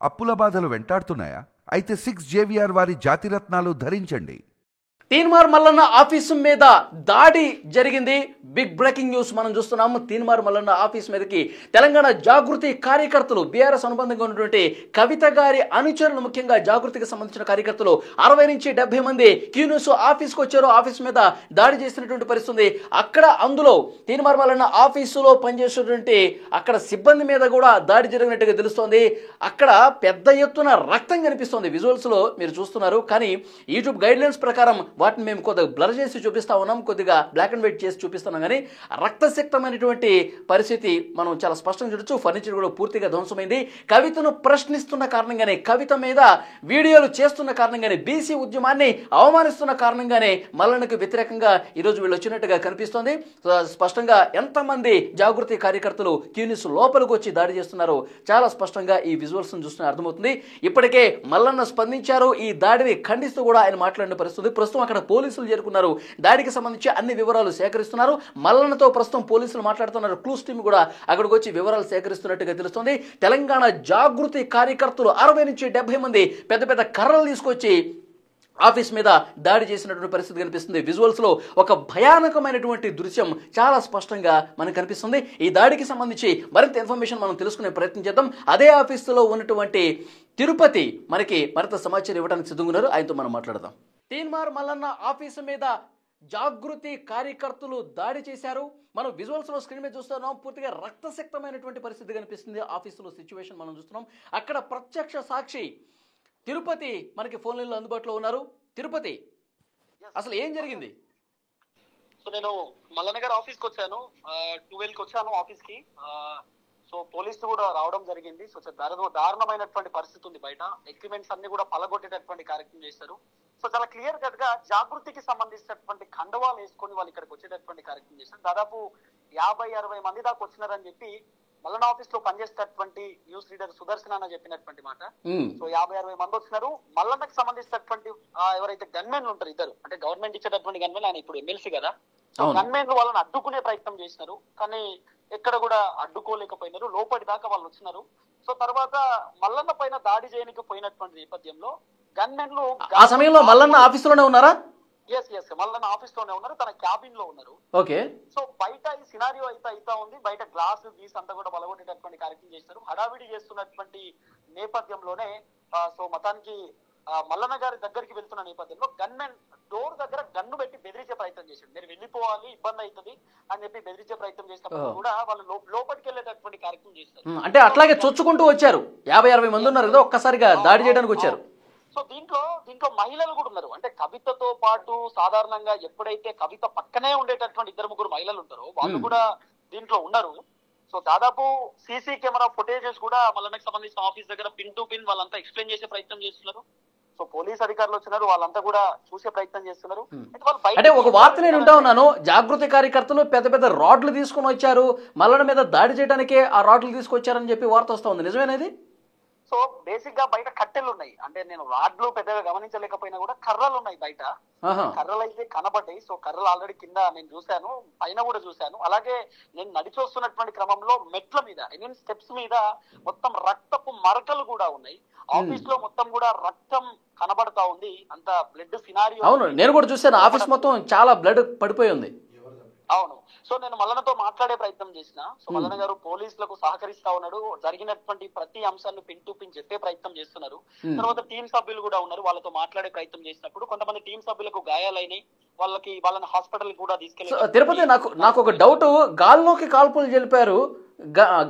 అప్పుల బాధలు వెంటాడుతున్నాయా? అయితే 6 JVR వారి జాతిరత్నాలు ధరించండి. తీన్మార్ మల్లన్న ఆఫీసు మీద దాడి జరిగింది. బిగ్ బ్రేకింగ్ న్యూస్ మనం చూస్తున్నాము. తీన్మార్ మల్లన్న ఆఫీస్ మీదకి తెలంగాణ జాగృతి కార్యకర్తలు, బీఆర్ఎస్ అనుబంధంగా ఉన్నటువంటి కవిత గారి అనుచరులు, ముఖ్యంగా జాగృతికి సంబంధించిన కార్యకర్తలు 60 నుంచి 70 మంది క్యూన్యూస్ ఆఫీస్కి వచ్చారు. ఆఫీస్ మీద దాడి చేసినటువంటి పరిస్థితి. అక్కడ అందులో తీన్మార్ మల్లన్న ఆఫీసులో పనిచేసేటువంటి అక్కడ సిబ్బంది మీద కూడా దాడి జరిగినట్టుగా తెలుస్తోంది. అక్కడ పెద్ద ఎత్తున రక్తం కనిపిస్తోంది. విజువల్స్ లో మీరు చూస్తున్నారు. కానీ యూట్యూబ్ గైడ్ లైన్స్ ప్రకారం వాటిని మేము కొద్దిగా బ్లర్ చేసి చూపిస్తా ఉన్నాం, కొద్దిగా బ్లాక్ అండ్ వైట్ చేసి చూపిస్తున్నాం. కానీ రక్తసిక్తమైనటువంటి పరిస్థితి మనం చాలా స్పష్టంగా చూడొచ్చు. ఫర్నిచర్ కూడా పూర్తిగా ధ్వంసమైంది. కవితను ప్రశ్నిస్తున్న కారణంగానే, కవిత మీద వీడియోలు చేస్తున్న కారణంగానే, బీసీ ఉద్యమాన్ని అవమానిస్తున్న కారణంగానే మల్లన్నకు వ్యతిరేకంగా ఈరోజు వీళ్ళు వచ్చినట్టుగా కనిపిస్తోంది. స్పష్టంగా ఎంతమంది జాగృతి కార్యకర్తలు క్యూనిస్ లోపలికి వచ్చి దాడి చేస్తున్నారు చాలా స్పష్టంగా ఈ విజువల్స్ చూస్తున్న అర్థమవుతుంది. ఇప్పటికే మల్లన్న స్పందించారు. ఈ దాడిని ఖండిస్తూ కూడా ఆయన మాట్లాడిన పరిస్థితి. ప్రస్తుతం అక్కడ పోలీసులు చేరుకున్నారు. దాడికి సంబంధించి అన్ని వివరాలు సేకరిస్తున్నారు. మల్లన్నతో ప్రస్తుతం పోలీసులు మాట్లాడుతున్నారు. క్లూస్ టీమ్ కూడా అక్కడికి వచ్చి వివరాలు సేకరిస్తున్నట్టుగా తెలుస్తుంది. తెలంగాణ జాగృతి కార్యకర్తలు 60 నుంచి 70 మంది పెద్ద పెద్ద కర్రలు తీసుకొచ్చి ఆఫీస్ మీద దాడి చేసినటువంటి పరిస్థితి కనిపిస్తుంది. విజువల్స్ లో ఒక భయానకమైనటువంటి దృశ్యం చాలా స్పష్టంగా మనకు కనిపిస్తుంది. ఈ దాడికి సంబంధించి మరింత ఇన్ఫర్మేషన్ మనం తెలుసుకునే ప్రయత్నం చేద్దాం. అదే ఆఫీసులో ఉన్నటువంటి తిరుపతి మనకి మరింత సమాచారం ఇవ్వడానికి సిద్ధంగా ఉన్నారు. ఆయనతో మనం మాట్లాడదాం. తీన్మార్ మల్లన్న ఆఫీసు మీద జాగృతి కార్యకర్తలు దాడి చేశారు. మనం విజువల్స్ లో స్క్రీన్ మీద చూస్తున్నాం. పూర్తిగా రక్తసిక్తమైనటువంటి పరిస్థితి కనిపిస్తుంది. ఆఫీసులో సిచ్యువేషన్ మనం చూస్తున్నాం. అక్కడ ప్రత్యక్ష సాక్షి తిరుపతి మనకి ఫోన్ లైన్లో అందుబాటులో ఉన్నారు. తిరుపతి, అసలు ఏం జరిగింది? సో నేను మల్లన్న గారి ఆఫీస్కి వచ్చాను. 12కి వచ్చాను ఆఫీస్కి. సో పోలీసులు కూడా రావడం జరిగింది. సో దారుణమైనటువంటి పరిస్థితి ఉంది. బయట ఎక్విప్మెంట్స్ అన్ని కూడా పలగొట్టేటటువంటి కార్యక్రమం చేశారు. సో చాలా క్లియర్ కట్ గా జాగృతికి సంబంధించినటువంటి కండవాలు వేసుకొని వాళ్ళు ఇక్కడికి వచ్చేటటువంటి కార్యక్రమం చేశారు. దాదాపు 50-60 మంది దాకా వచ్చినారని చెప్పి మల్లన్న ఆఫీస్ లో పనిచేసేటటువంటి న్యూస్ రీడర్ సుదర్శన్ అన్న చెప్పినటువంటి మాట. సో 50-60 మంది వచ్చినారు. మల్లన్నకు సంబంధించినటువంటి ఎవరైతే గన్మెన్లు ఉంటారు, ఇద్దరు, అంటే గవర్నమెంట్ ఇచ్చేటటువంటి గన్మెన్, ఆయన ఇప్పుడు ఎమ్మెల్సీ కదా, గన్మెన్లు వాళ్ళని అడ్డుకునే ప్రయత్నం చేసినారు. కానీ ఎక్కడ కూడా అడ్డుకోలేకపోయినారు. లోపలి దాకా వాళ్ళు వచ్చినారు. సో తర్వాత మల్లన్న పైన దాడి చేయడానికి పోయినటువంటి నేపథ్యంలో గన్మెన్లు ఆ సమయంలో మల్లన్న ఆఫీసులోనే ఉన్నారా? ఎస్ మల్లన్న ఆఫీస్ లోనే ఉన్నారు. తన క్యాబిన్ లో ఉన్నారు. ఓకే. సో బయట ఈ సినారియో అయితా ఉంది. బయట గ్లాస్ గీస్ అంతా కూడా బలగొట్టేటటువంటి కార్యక్రమం చేస్తారు. హడావిడి చేస్తున్నటువంటి నేపథ్యంలోనే సో మొత్తానికి మల్లన్న గారి దగ్గరికి వెళ్తున్న నేపథ్యంలో గన్మెన్ డోర్ దగ్గర గన్ను పెట్టి బెదిరించే ప్రయత్నం చేశాడు. మీరు వెళ్ళిపోవాలి, ఇబ్బంది అవుతుంది అని చెప్పి బెదిరించే ప్రయత్నం చేసినప్పుడు కూడా వాళ్ళు లోపలికి వెళ్ళేటటువంటి కార్యక్రమం చేస్తారు. అంటే అట్లాగే చొచ్చుకుంటూ వచ్చారు. 50-60 మంది ఉన్నారు కదా, ఒక్కసారిగా దాడి చేయడానికి వచ్చారు. సో దీంట్లో మహిళలు కూడా ఉన్నారు. అంటే కవితతో పాటు సాధారణంగా ఎప్పుడైతే కవిత పక్కనే ఉండేటటువంటి 2-3 మహిళలు ఉంటారో వాళ్ళు కూడా దీంట్లో ఉన్నారు. సో దాదాపు సీసీ కెమెరా ఫుటేజెస్ కూడా మల్లన్నకు సంబంధించిన ఆఫీస్ దగ్గర పిన్ టు పిన్ వాళ్ళంతా ఎక్స్ప్లెయిన్ చేసే ప్రయత్నం చేస్తున్నారు. సో పోలీస్ అధికారులు వచ్చినారు, వాళ్ళంతా కూడా చూసే ప్రయత్నం చేస్తున్నారు. అంటే ఒక వార్త నేను వింటా ఉన్నాను, జాగృతి కార్యకర్తలు పెద్ద పెద్ద రాడ్లు తీసుకుని వచ్చారు, మల్లన్న మీద దాడి చేయడానికే ఆ రాడ్లు తీసుకొచ్చారని చెప్పి వార్త వస్తా ఉంది. నిజమేనది? సో బేసిక్ గా బయట కట్టెలు ఉన్నాయి. అంటే నేను రాడ్లు పెద్దగా గమనించలేకపోయినా కూడా కర్రలు ఉన్నాయి బయట. కర్రలు అయితే కనబడ్డాయి. సో కర్రలు ఆల్రెడీ కింద నేను చూశాను, పైన కూడా చూశాను. అలాగే నేను నడిచి వస్తున్నటువంటి క్రమంలో మెట్ల మీద, ఐ మీన్ స్టెప్స్ మీద మొత్తం రక్తపు మరకలు కూడా ఉన్నాయి. ఆఫీస్ లో మొత్తం కూడా రక్తం కనబడతా ఉంది. అంత బ్లడ్ సినారియో. అవును, నేను కూడా చూశాను. ఆఫీస్ మొత్తం చాలా బ్లడ్ పడిపోయి ఉంది. అవును. సో నేను మల్లన్నతో మాట్లాడే ప్రయత్నం చేసిన. సో మల్లన్న గారు పోలీసులకు సహకరిస్తా ఉన్నాడు. జరిగినటువంటి ప్రతి అంశాన్ని పిన్ టు పిన్ చెప్పే ప్రయత్నం చేస్తున్నారు. తర్వాత టీం సభ్యులు కూడా ఉన్నారు. వాళ్ళతో మాట్లాడే ప్రయత్నం చేసినప్పుడు కొంతమంది టీం సభ్యులకు గాయాలైనాయి. వాళ్ళని హాస్పిటల్ కూడా తీసుకెళ్ళి. తిరుపతి, నాకు ఒక డౌట్, గాల్లోకి కాల్పులు జరిపారు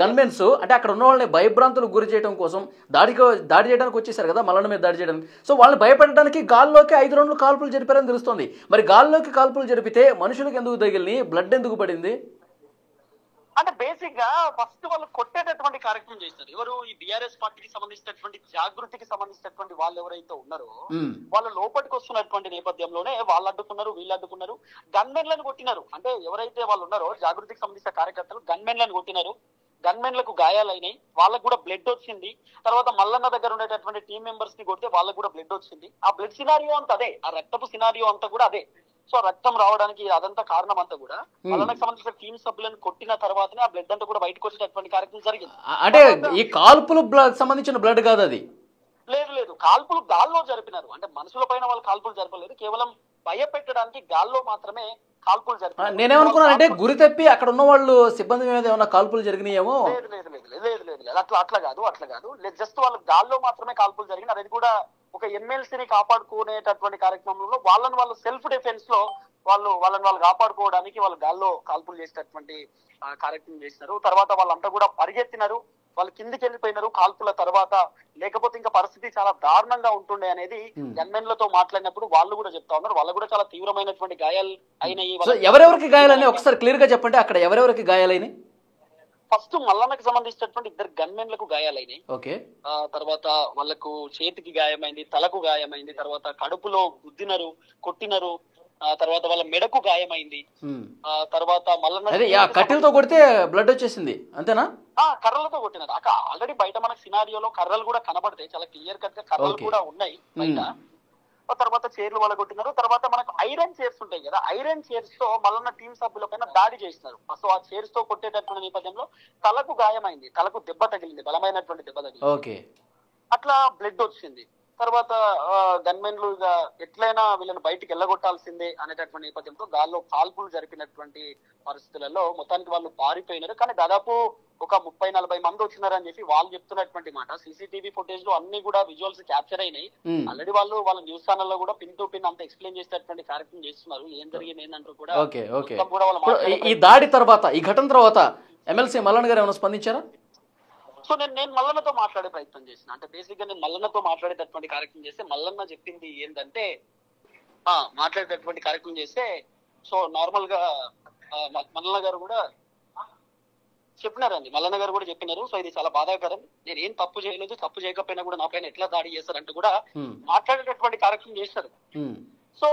గన్మెన్స్. అంటే అక్కడ ఉన్న వాళ్ళని భయభ్రాంతులకు గురి చేయడం కోసం దాడి చేయడానికి వచ్చేసారు కదా, మల్లన్న మీద దాడి చేయడానికి. సో వాళ్ళని భయపెట్టడానికి గాల్లోకి 5 రౌండ్లు కాల్పులు జరిపారని తెలుస్తుంది. మరి గాల్లోకి కాల్పులు జరిపితే మనుషులకు ఎందుకు తగిలి, బ్లడ్ ఎందుకు పడింది? అంటే బేసిక్ గా ఫస్ట్ వాళ్ళు కొట్టేటటువంటి కార్యక్రమం చేస్తారు. ఎవరు? ఈ బీఆర్ఎస్ పార్టీకి సంబంధించినటువంటి జాగృతికి సంబంధించినటువంటి వాళ్ళు ఎవరైతే ఉన్నారో వాళ్ళు లోపలికి వస్తున్నటువంటి నేపథ్యంలోనే వాళ్ళు అడ్డుకున్నారు, వీళ్ళు అడ్డుకున్నారు, గన్మెన్లను కొట్టినారు. అంటే ఎవరైతే వాళ్ళు ఉన్నారో జాగృతికి సంబంధించిన కార్యకర్తలు గన్మెన్లను కొట్టినారు. గన్మెన్లకు గాయాలైనాయి. వాళ్ళకు కూడా బ్లడ్ వచ్చింది. తర్వాత మల్లన్న దగ్గర ఉండేటటువంటి టీం మెంబర్స్ ని కొడితే వాళ్ళకు కూడా బ్లడ్ వచ్చింది. ఆ బ్లడ్ సినారియో అంతా అదే, ఆ రక్తపు సినారియో అంతా కూడా అదే. సో రక్తం రావడానికి అదంతా కారణం అంతా కూడా మల్లన్నకు సంబంధించిన టీం సభ్యులను కొట్టిన తర్వాతనే ఆ బ్లడ్ అంతా కూడా బయటకు వచ్చేటటువంటి కార్యక్రమం జరిగింది. అంటే ఈ కాల్పులు సంబంధించిన బ్లడ్ కాదు అది? లేదు, కాల్పులు గాల్లో జరిపినారు. అంటే మనుషుల పైన వాళ్ళు కాల్పులు జరపలేదు, కేవలం భయపెట్టడానికి గాల్లో మాత్రమే కాల్పులు జరిపారు. నేనేమనుకున్నానంటే గురి తప్పి అక్కడ ఉన్న వాళ్ళు సిబ్బంది మీద ఏమైనా కాల్పులు జరిగినాయేమో. లేదు, అట్లా కాదు. జస్ట్ వాళ్ళు గాల్లో మాత్రమే కాల్పులు జరిగినాయి. అది కూడా ఒక ఎమ్మెల్సీని కాపాడుకునేటటువంటి కార్యక్రమంలో వాళ్ళు సెల్ఫ్ డిఫెన్స్ లో వాళ్ళని కాపాడుకోవడానికి వాళ్ళు గాల్లో కాల్పులు చేసేటటువంటి కార్యక్రమం చేసినారు. తర్వాత వాళ్ళంతా కూడా పరిగెత్తినారు, వాళ్ళు కిందికి వెళ్ళిపోయినారు కాల్పుల తర్వాత. లేకపోతే ఇంకా పరిస్థితి చాలా దారుణంగా ఉంటుండే అనేది గన్మెన్లతో మాట్లాడినప్పుడు వాళ్ళు కూడా చెప్తా ఉన్నారు. వాళ్ళు కూడా చాలా తీవ్రమైనటువంటి గాయాలు అయినాయి. ఎవరెవరికి గాయాలని ఒకసారి క్లియర్ గా చెప్పండి, అక్కడ ఎవరెవరికి గాయాలైనాయి? ఫస్ట్ మల్లన్నకు సంబంధించినటువంటి 2 గన్మెన్లకు గాయాలైనాయి. ఓకే. తర్వాత వాళ్ళకు చేతికి గాయమైంది, తలకు గాయమైంది, తర్వాత కడుపులో గుద్దినరు, కొట్టినరు, తర్వాత వాళ్ళ మెడకు గాయమైంది. తర్వాత మల్లన్న కట్టెలతో కొడితే బ్లడ్ వచ్చేసింది అంతేనా? కర్రలతో కొట్టినారు. ఆల్రెడీ బయట మనకు సినారియోలో కర్రలు కూడా కనబడతాయి, చాలా క్లియర్ కట్ గా కర్రలు కూడా ఉన్నాయి బయట. తర్వాత చైర్లు వాళ్ళ కొట్టినారు. తర్వాత మనకు ఐరన్ చైర్స్ ఉంటాయి కదా, ఐరన్ చైర్స్ తో మల్లన్న టీం సభ్యుల పైన దాడి చేసినారు. సో ఆ చైర్స్ తో కొట్టేటటువంటి నేపథ్యంలో తలకు గాయమైంది, తలకు దెబ్బ తగిలింది, బలమైనటువంటి దెబ్బ తగిలింది. అట్లా బ్లడ్ వచ్చింది. తర్వాత గన్మెన్లు ఎట్లయినా వీళ్ళని బయటికి వెళ్ళగొట్టాల్సిందే అనేటటువంటి నేపథ్యంతో గాల్లో కాల్పులు జరిపినటువంటి పరిస్థితులలో మొత్తానికి వాళ్ళు పారిపోయినారు. కానీ దాదాపు ఒక 30-40 మంది వచ్చినారని చెప్పి వాళ్ళు చెప్తున్నటువంటి మాట. సీసీటీవీ ఫుటేజ్ లో అన్ని కూడా విజువల్స్ క్యాప్చర్ అయినాయి. ఆల్రెడీ వాళ్ళ న్యూస్ ఛానల్ లో కూడా పిన్ టు పిన్ అంత ఎక్స్ప్లెయిన్ చేసేటటువంటి కార్యక్రమం చేస్తున్నారు. ఏం జరిగింది ఏంటంటే కూడా ఈ దాడి తర్వాత, ఈ ఘటన తర్వాత ఎమ్మెల్సీ మల్లన్న గారు ఏమైనా స్పందించారా? సో నేను మల్లన్నతో మాట్లాడే ప్రయత్నం చేసిన. అంటే బేసిక్ గా నేను మల్లన్నతో మాట్లాడేటటువంటి కార్యక్రమం చేస్తే మల్లన్న చెప్పింది ఏంటంటే, మాట్లాడేటటువంటి కార్యక్రమం చేస్తే సో నార్మల్ గా మల్లన్న గారు కూడా చెప్పినారండి. మల్లన్న గారు కూడా చెప్పినారు, సో ఇది చాలా బాధాకరం, నేను ఏం తప్పు చేయలేదు, తప్పు చేయకపోయినా కూడా నా పైన ఎట్లా దాడి చేస్తారంటూ కూడా మాట్లాడేటటువంటి కార్యక్రమం చేశారు.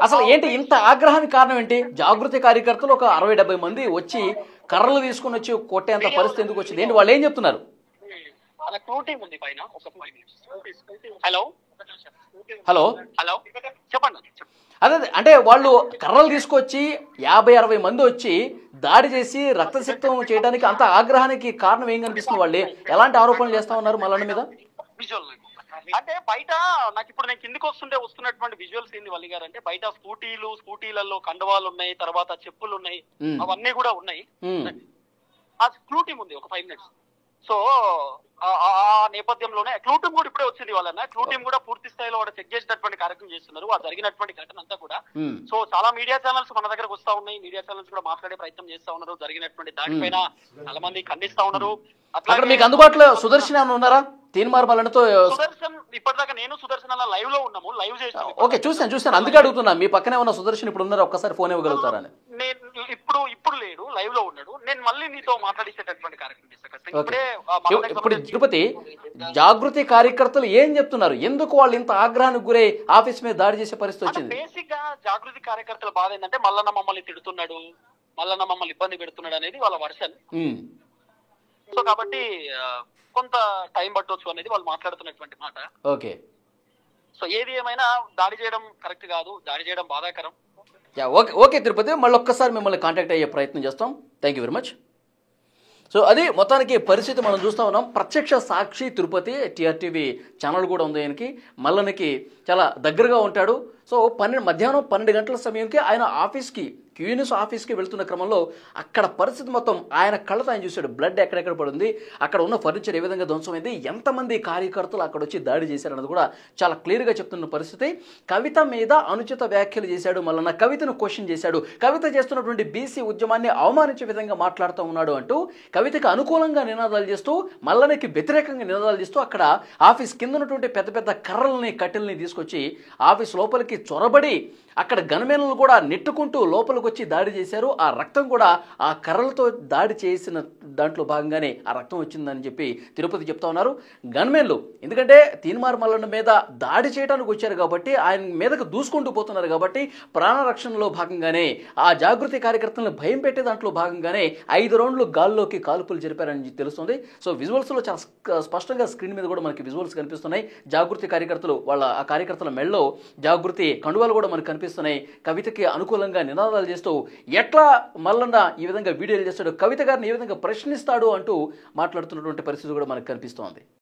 అసలు ఏంటి ఇంత ఆగ్రహానికి కారణం ఏంటి? జాగృతి కార్యకర్తలు ఒక 60-70 మంది వచ్చి కర్రలు తీసుకుని వచ్చి కొట్టేంత పరిస్థితి ఎందుకు వచ్చింది? ఏంటి వాళ్ళు ఏం చెప్తున్నారు? హలో చెప్పండి. అదే అంటే వాళ్ళు కర్రలు తీసుకొచ్చి 50-60 మంది వచ్చి దాడి చేసి రక్తసిక్తం చేయడానికి అంత ఆగ్రహానికి కారణం ఏం కనిపిస్తుంది? వాళ్ళే ఎలాంటి ఆరోపణలు చేస్తా ఉన్నారు మల్లన్న మీద? అంటే బయట నాకు ఇప్పుడు నేను కిందికి వస్తున్నటువంటి విజువల్స్ ఏంది వల్లి గారు అంటే, బయట స్కూటీలలో కండవాలు ఉన్నాయి, తర్వాత చెప్పులు ఉన్నాయి, అవన్నీ కూడా ఉన్నాయి. ఆ క్లూ టీమ్ ఉంది ఒక 5 minutes. సో ఆ నేపథ్యంలోనే క్లూ టీమ్ కూడా ఇప్పుడే వచ్చింది. వాళ్ళన్న క్లూ టీమ్ కూడా పూర్తి స్థాయిలో వాడు చెక్ చేసేటటువంటి కార్యక్రమం చేస్తున్నారు. ఆ జరిగినటువంటి ఘటన అంతా కూడా. సో చాలా మీడియా ఛానల్స్ మన దగ్గరకు వస్తా ఉన్నాయి, మీడియా ఛానల్స్ కూడా మాట్లాడే ప్రయత్నం చేస్తా ఉన్నారు. జరిగినటువంటి దానిపైన చాలా మంది ఖండిస్తా ఉన్నారు. అక్కడ మీకు అందుబాటులో సుదర్శన్ ఉన్నారా? తీన్మార్ మల్లన్నతో సుదర్శన్ ఇప్పటిదాకా నేను సుదర్శన్ అన్న లైవ్ లో ఉన్నాము, లైవ్ చేసాము. ఓకే, చూసాను. అందుకే అడుగుతున్నా, మీ పక్కనే ఉన్న సుదర్శన్ ఇప్పుడు ఉన్నారా? ఒక్కసారి ఫోన్ ఇవ్వగలుగుతారని. నేను ఇప్పుడు లేడు, లైవ్ లో ఉన్నాడు. నేను మళ్ళీ నీతో మాట్లాడించేటటువంటి కార్యక్రమం చేస్తాను. ఇప్పుడు తిరుపతి జాగృతి కార్యకర్తలు ఏం చెప్తున్నారు? ఎందుకు వాళ్ళు ఇంత ఆగ్రహానికి గురై ఆఫీస్ మీద దాడి చేసే పరిస్థితి వచ్చింది? బేసిక్ గా జాగృతి కార్యకర్తల బాధ ఏంటంటే, మల్లన్న మమ్మల్ని తిడుతున్నాడు, మల్లన్న మమ్మల్ని ఇబ్బంది పెడుతున్నాడు అనేది వాళ్ళ వర్షన్. సో కాబట్టి కొంత టైం పట్టవచ్చు అనేది వాళ్ళు మాట్లాడుతున్నటువంటి మాట. ఓకే. సో ఏది ఏమైనా దాడి చేయడం కరెక్ట్ కాదు, దాడి చేయడం బాధాకరం. ఓకే తిరుపతి, మళ్ళీ ఒక్కసారి మిమ్మల్ని కాంటాక్ట్ అయ్యే ప్రయత్నం చేస్తాం. Thank you very much. So అది మొత్తానికి పరిస్థితి మనం చూస్తూ ఉన్నాం. ప్రత్యక్ష సాక్షి తిరుపతి టీఆర్టీవీ ఛానల్ కూడా ఉంది. ఆయనకి మల్లన్నకి చాలా దగ్గరగా ఉంటాడు. సో మధ్యాహ్నం 12 గంటల సమయానికి ఆయన ఆఫీస్కి, క్యూఎన్ఎస్ ఆఫీస్కి వెళ్తున్న క్రమంలో అక్కడ పరిస్థితి మొత్తం ఆయన కళ్ళతో ఆయన చూశాడు. బ్లడ్ ఎక్కడెక్కడ పడింది, అక్కడ ఉన్న ఫర్నిచర్ ఏ విధంగా ధ్వంసమైంది, ఎంతమంది కార్యకర్తలు అక్కడ వచ్చి దాడి చేశారన్నది కూడా చాలా క్లియర్గా చెప్తున్న పరిస్థితి. కవిత మీద అనుచిత వ్యాఖ్యలు చేశాడు మల్లన్న, కవితను క్వశ్చన్ చేశాడు, కవిత చేస్తున్నటువంటి బీసీ ఉద్యమాన్ని అవమానించే విధంగా మాట్లాడుతూ ఉన్నాడు అంటూ కవితకు అనుకూలంగా నినాదాలు చేస్తూ, మల్లన్నకి వ్యతిరేకంగా నినాదాలు చేస్తూ అక్కడ ఆఫీస్ కింద ఉన్నటువంటి పెద్ద పెద్ద కర్రల్ని, కట్టెల్ని తీసుకొచ్చి ఆఫీస్ లోపలికి చొరబడి అక్కడ గన్మెన్లు కూడా నెట్టుకుంటూ లోపలికి వచ్చి దాడి చేశారు. ఆ రక్తం కూడా ఆ కర్రలతో దాడి చేసిన దాంట్లో భాగంగానే ఆ రక్తం వచ్చిందని చెప్పి తిరుపతి చెప్తా ఉన్నారు గన్మెన్లు. ఎందుకంటే తీన్మార్ మల్లన్న మీద దాడి చేయడానికి వచ్చారు కాబట్టి, ఆయన మీదకు దూసుకుంటూ పోతున్నారు కాబట్టి, ప్రాణరక్షణలో భాగంగానే ఆ జాగృతి కార్యకర్తలను భయం పెట్టే దాంట్లో భాగంగానే 5 రౌండ్లు గాల్లోకి కాల్పులు జరిపారని తెలుస్తుంది. సో విజువల్స్లో చాలా స్పష్టంగా స్క్రీన్ మీద కూడా మనకి విజువల్స్ కనిపిస్తున్నాయి. జాగృతి కార్యకర్తలు, వాళ్ళ ఆ కార్యకర్తల మెడలో జాగృతి కండువాలు కూడా మనకు కనిపిస్తున్నాయి. కనిపిస్తున్నాయి. కవితకి అనుకూలంగా నినాదాలు చేస్తూ ఎట్లా మల్లన్న ఈ విధంగా వీడియోలు చేస్తాడు, కవిత గారిని ఏ విధంగా ప్రశ్నిస్తాడు అంటూ మాట్లాడుతున్నటువంటి పరిస్థితి కూడా మనకు కనిపిస్తోంది.